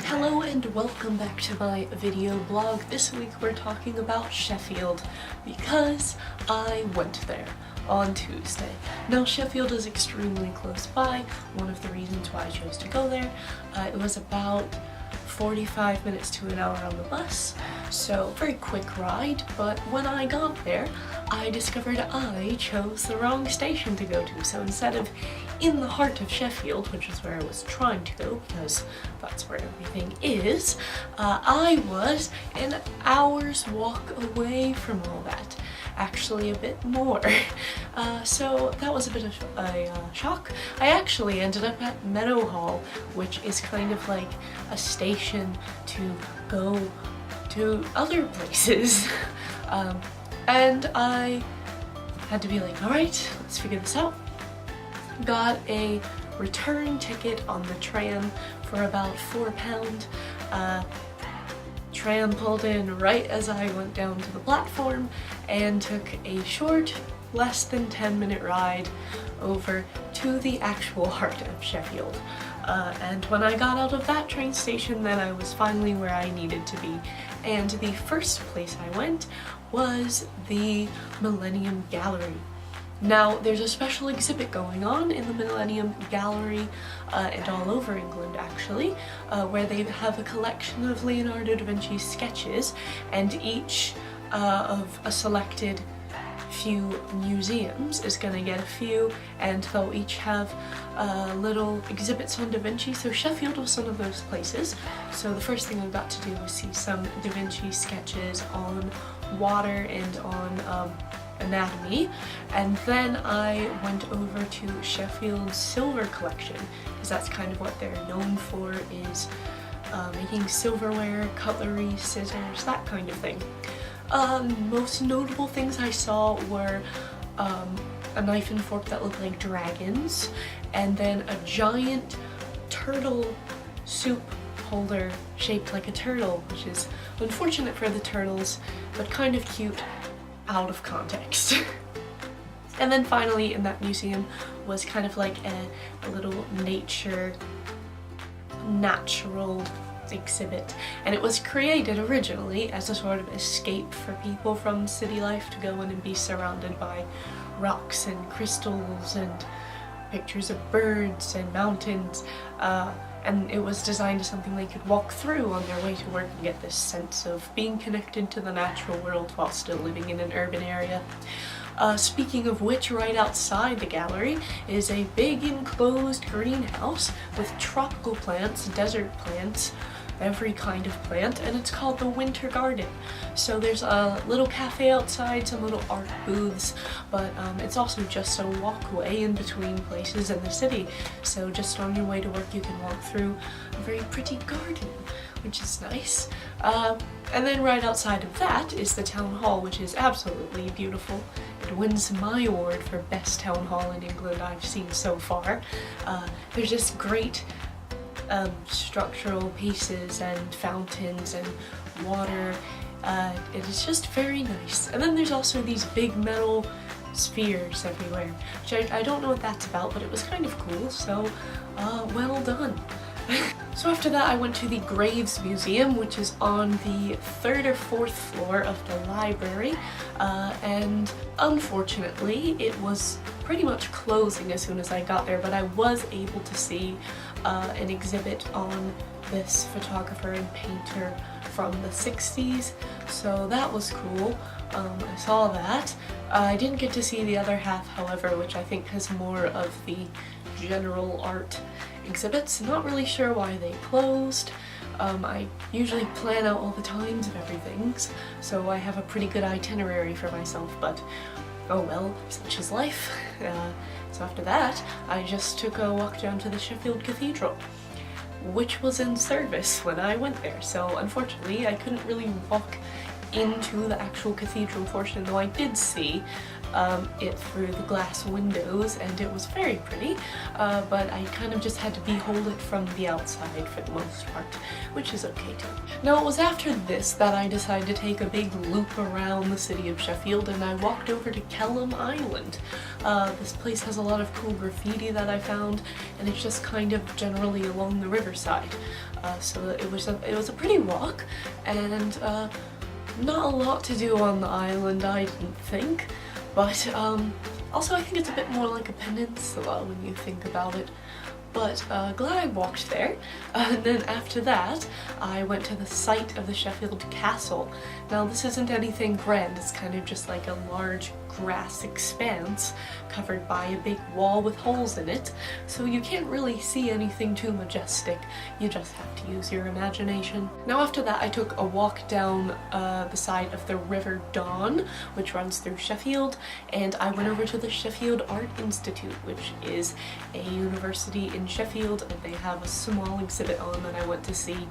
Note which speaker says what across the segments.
Speaker 1: Hello and welcome back to my video blog. This week we're talking about Sheffield because I went there on Tuesday. Now Sheffield is extremely close by, one of the reasons why I chose to go there. It was about 45 minutes to an hour on the bus, so very quick ride, but when I got there I discovered I chose the wrong station to go to. So instead of in the heart of Sheffield, which is where I was trying to go because that's where everything is, I was an hour's walk away from all that. Actually a bit more. So that was a bit of a shock. I actually ended up at Meadowhall, which is kind of like a station to go to other places. And I had to be like, alright, let's figure this out. Got a return ticket on the tram for about £4. Tram pulled in right as I went down to the platform and took a short, less than 10-minute ride over to the actual heart of Sheffield. And when I got out of that train station, then I was finally where I needed to be. And the first place I went was the Millennium Gallery. Now, there's a special exhibit going on in the Millennium Gallery and all over England actually, where they have a collection of Leonardo da Vinci's sketches, and each of a selected few museums is going to get a few, and they'll each have little exhibits on Da Vinci. So Sheffield was one of those places. So the first thing I got to do was see some Da Vinci sketches on water and on anatomy, and then I went over to Sheffield's silver collection because that's kind of what they're known for, is making silverware, cutlery, scissors, that kind of thing. Most notable things I saw were a knife and fork that looked like dragons, and then a giant turtle soup holder shaped like a turtle, which is unfortunate for the turtles, but kind of cute out of context. And then finally in that museum was kind of like a little natural exhibit, and it was created originally as a sort of escape for people from city life to go in and be surrounded by rocks and crystals and pictures of birds and mountains, and it was designed as something they could walk through on their way to work and get this sense of being connected to the natural world while still living in an urban area. Speaking of which, right outside the gallery is a big enclosed greenhouse with tropical plants, desert plants, every kind of plant, and it's called the Winter Garden. So there's a little cafe outside, some little art booths, but it's also just a walkway in between places in the city. So just on your way to work you can walk through a very pretty garden, which is nice. And then right outside of that is the town hall, which is absolutely beautiful. It wins my award for best town hall in England I've seen so far. There's just great structural pieces and fountains and water. It is just very nice. And then there's also these big metal spheres everywhere, which I don't know what that's about, but it was kind of cool, so well done. So after that I went to the Graves Museum, which is on the 3rd or 4th floor of the library, and unfortunately it was pretty much closing as soon as I got there, but I was able to see an exhibit on this photographer and painter from the 60s, so that was cool. I saw that. I didn't get to see the other half, however, which I think has more of the general art exhibits. Not really sure why they closed. I usually plan out all the times of everything, so I have a pretty good itinerary for myself, but oh well, such is life. So after that, I just took a walk down to the Sheffield Cathedral, which was in service when I went there, so unfortunately I couldn't really walk into the actual cathedral portion, though I did see it through the glass windows, and it was very pretty, but I kind of just had to behold it from the outside for the most part, which is okay too. Now it was after this that I decided to take a big loop around the city of Sheffield, and I walked over to Kelham Island. This place has a lot of cool graffiti that I found, and it's just kind of generally along the riverside. So it was a pretty walk, and not a lot to do on the island, I didn't think, but also I think it's a bit more like a peninsula when you think about it. But glad I walked there, and then after that I went to the site of the Sheffield Castle. Now this isn't anything grand, it's kind of just like a large grass expanse covered by a big wall with holes in it, so you can't really see anything too majestic, you just have to use your imagination. Now after that I took a walk down the side of the River Don, which runs through Sheffield, and I went over to the Sheffield Art Institute, which is a university in Sheffield, and they have a small exhibit on that I went to see,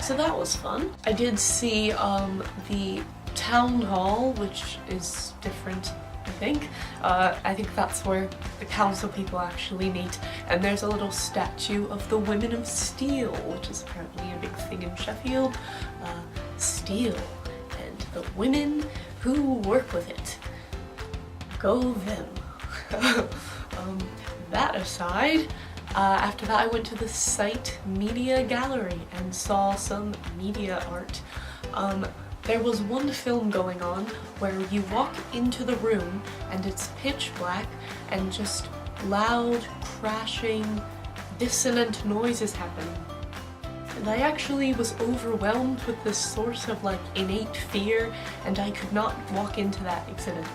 Speaker 1: so that was fun. I did see the town hall, which is different, I think. I think that's where the council people actually meet, and there's a little statue of the Women of Steel, which is apparently a big thing in Sheffield. Steel, and the women who work with it. Go them. That aside, after that I went to the Site Media Gallery and saw some media art. There was one film going on where you walk into the room and it's pitch black and just loud, crashing, dissonant noises happening. And I actually was overwhelmed with this source of like innate fear, and I could not walk into that exhibit.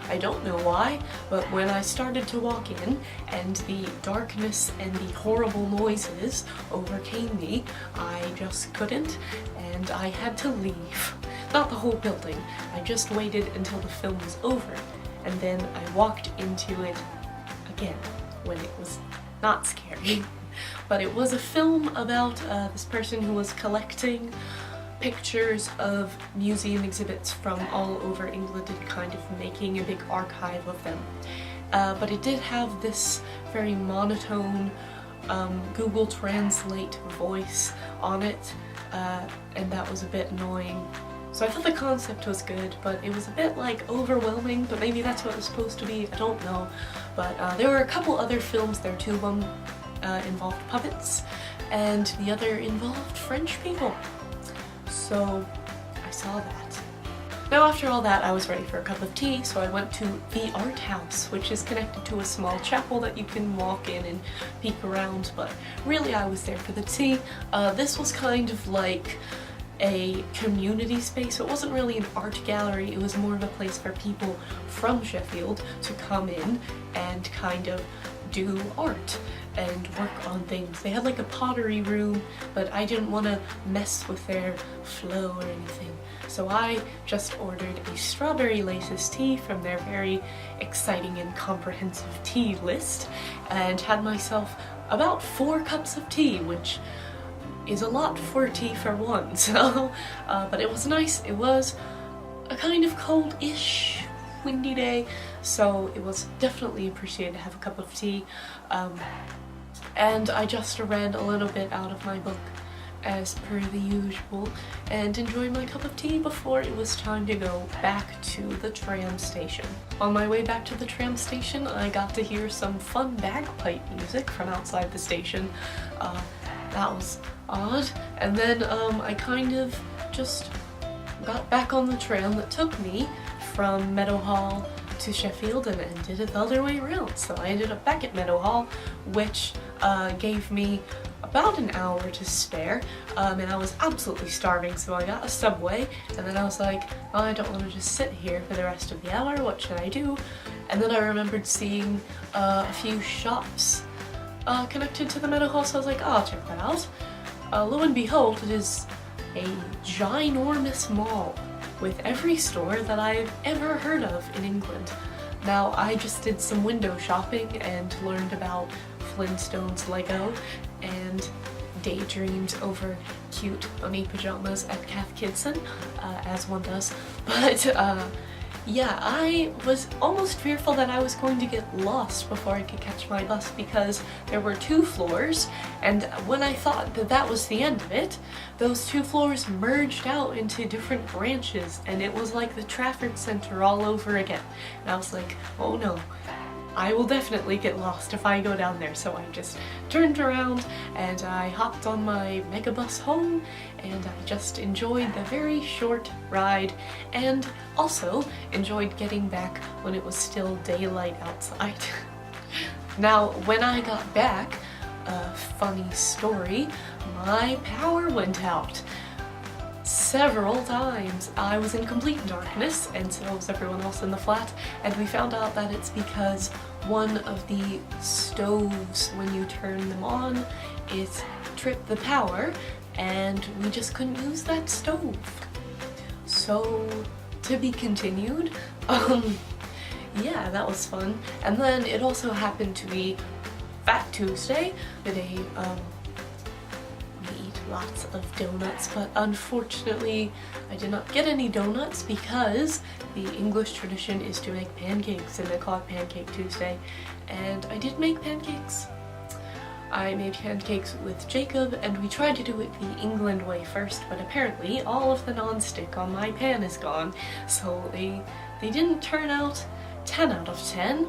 Speaker 1: I don't know why, but when I started to walk in and the darkness and the horrible noises overcame me, I just couldn't, and I had to leave. Not the whole building, I just waited until the film was over, and then I walked into it again when it was not scary. But it was a film about this person who was collecting pictures of museum exhibits from all over England and kind of making a big archive of them. But it did have this very monotone Google Translate voice on it, and that was a bit annoying. So I thought the concept was good, but it was a bit like overwhelming, but maybe that's what it was supposed to be, I don't know. But there were a couple other films there too. One involved puppets, and the other involved French people. So I saw that. Now after all that, I was ready for a cup of tea, so I went to the art house, which is connected to a small chapel that you can walk in and peek around, but really I was there for the tea. This was kind of like a community space, so it wasn't really an art gallery, it was more of a place for people from Sheffield to come in and kind of do art and work on things. They had like a pottery room, but I didn't want to mess with their flow or anything. So I just ordered a strawberry laces tea from their very exciting and comprehensive tea list, and had myself about 4 cups of tea, which is a lot for tea for one, so, but it was nice. It was a kind of cold-ish, windy day, so it was definitely appreciated to have a cup of tea. And I just read a little bit out of my book as per the usual and enjoyed my cup of tea before it was time to go back to the tram station. On my way back to the tram station, I got to hear some fun bagpipe music from outside the station. That was odd. And then I kind of just got back on the tram that took me from Meadowhall to Sheffield and ended it the other way around. So I ended up back at Meadowhall, which gave me about an hour to spare, and I was absolutely starving, so I got a Subway, and then I was like, oh, I don't want to just sit here for the rest of the hour, what should I do? And then I remembered seeing a few shops connected to the Meadowhall, so I was like, oh, I'll check that out. Lo and behold, it is a ginormous mall with every store that I've ever heard of in England. Now, I just did some window shopping and learned about Flintstones Lego and daydreamed over cute bunny pajamas at Cath Kidston, as one does. But yeah, I was almost fearful that I was going to get lost before I could catch my bus, because there were 2 floors, and when I thought that that was the end of it, those 2 floors merged out into different branches, and it was like the Trafford Centre all over again. And I was like, oh no, I will definitely get lost if I go down there, so I just turned around and I hopped on my megabus home, and I just enjoyed the very short ride and also enjoyed getting back when it was still daylight outside. Now, when I got back, a funny story, my power went out several times. I was in complete darkness, and so was everyone else in the flat, and we found out that it's because one of the stoves, when you turn them on, it tripped the power, and we just couldn't use that stove. So, to be continued. Yeah, that was fun. And then it also happened to be Fat Tuesday, the day we eat lots of donuts, but unfortunately I did not get any donuts because the English tradition is to make pancakes, and they call it Pancake Tuesday, and I did make pancakes. I made pancakes with Jacob, and we tried to do it the England way first, but apparently all of the non-stick on my pan is gone, so they didn't turn out 10 out of 10.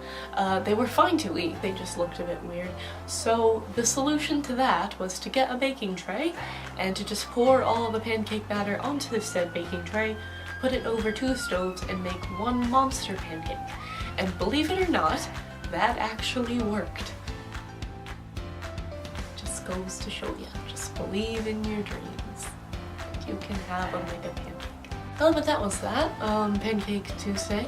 Speaker 1: They were fine to eat, they just looked a bit weird. So the solution to that was to get a baking tray and to just pour all of the pancake batter onto the said baking tray, put it over 2 stoves, and make one monster pancake. And believe it or not, that actually worked. Just goes to show you, just believe in your dreams. You can have a mega pancake. Oh, but that was that. Pancake Tuesday.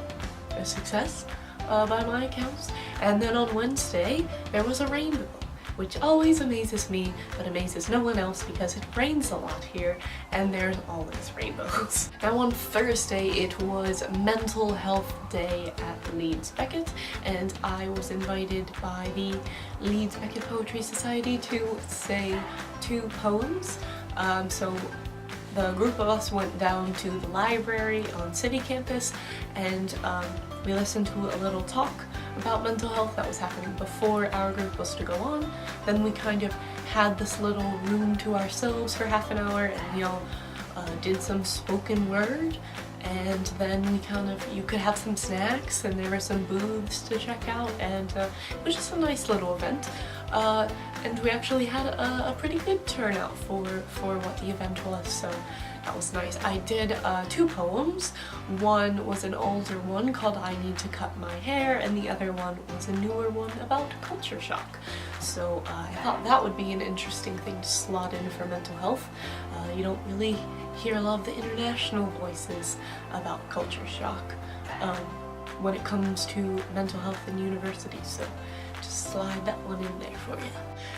Speaker 1: A success by my accounts. And then on Wednesday there was a rainbow, which always amazes me but amazes no one else because it rains a lot here and there's always rainbows. Now on Thursday it was Mental Health Day at Leeds Beckett, and I was invited by the Leeds Beckett Poetry Society to say 2 poems. So the group of us went down to the library on city campus, and we listened to a little talk about mental health that was happening before our group was to go on. Then we kind of had this little room to ourselves for half an hour, and we all did some spoken word, and then you could have some snacks, and there were some booths to check out, and it was just a nice little event. And we actually had a pretty good turnout for what the event was, so that was nice. I did 2 poems. One was an older one called I Need to Cut My Hair, and the other one was a newer one about culture shock. So I thought that would be an interesting thing to slot in for mental health. You don't really hear a lot of the international voices about culture shock when it comes to mental health in universities, so just slide that one in there for you.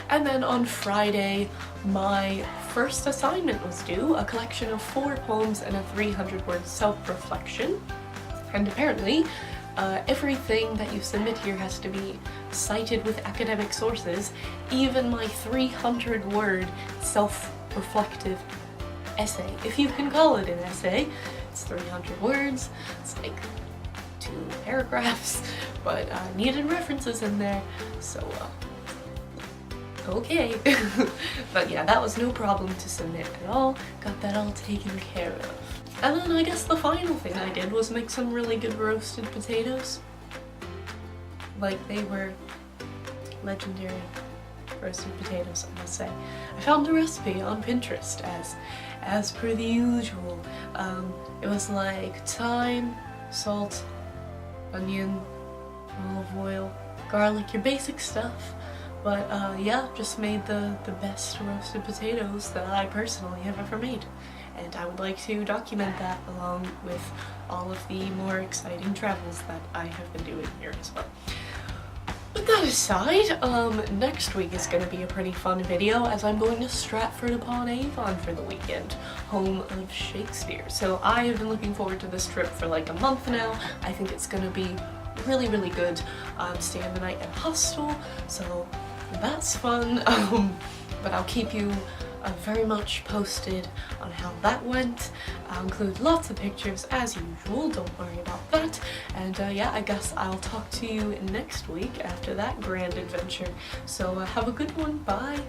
Speaker 1: And then on Friday, my first assignment was due, a collection of 4 poems and a 300-word self-reflection. And apparently, everything that you submit here has to be cited with academic sources, even my 300-word self-reflective essay. If you can call it an essay, it's 300 words, it's like 2 paragraphs, but needed references in there, so okay. But yeah, that was no problem to submit at all, got that all taken care of. And then I guess the final thing I did was make some really good roasted potatoes. Like, they were legendary roasted potatoes, I must say. I found a recipe on Pinterest as per the usual. It was like thyme, salt, onion, olive oil, garlic, your basic stuff. But yeah, just made the best roasted potatoes that I personally have ever made. And I would like to document that along with all of the more exciting travels that I have been doing here as well. With that aside, next week is going to be a pretty fun video as I'm going to Stratford-upon-Avon for the weekend, home of Shakespeare. So I have been looking forward to this trip for like a month now. I think it's going to be really, really good. I'm staying the night at a hostel, so that's fun. But I'll keep you very much posted on how that went. I'll include lots of pictures as usual, don't worry about that. And yeah, I guess I'll talk to you next week after that grand adventure. So have a good one, bye!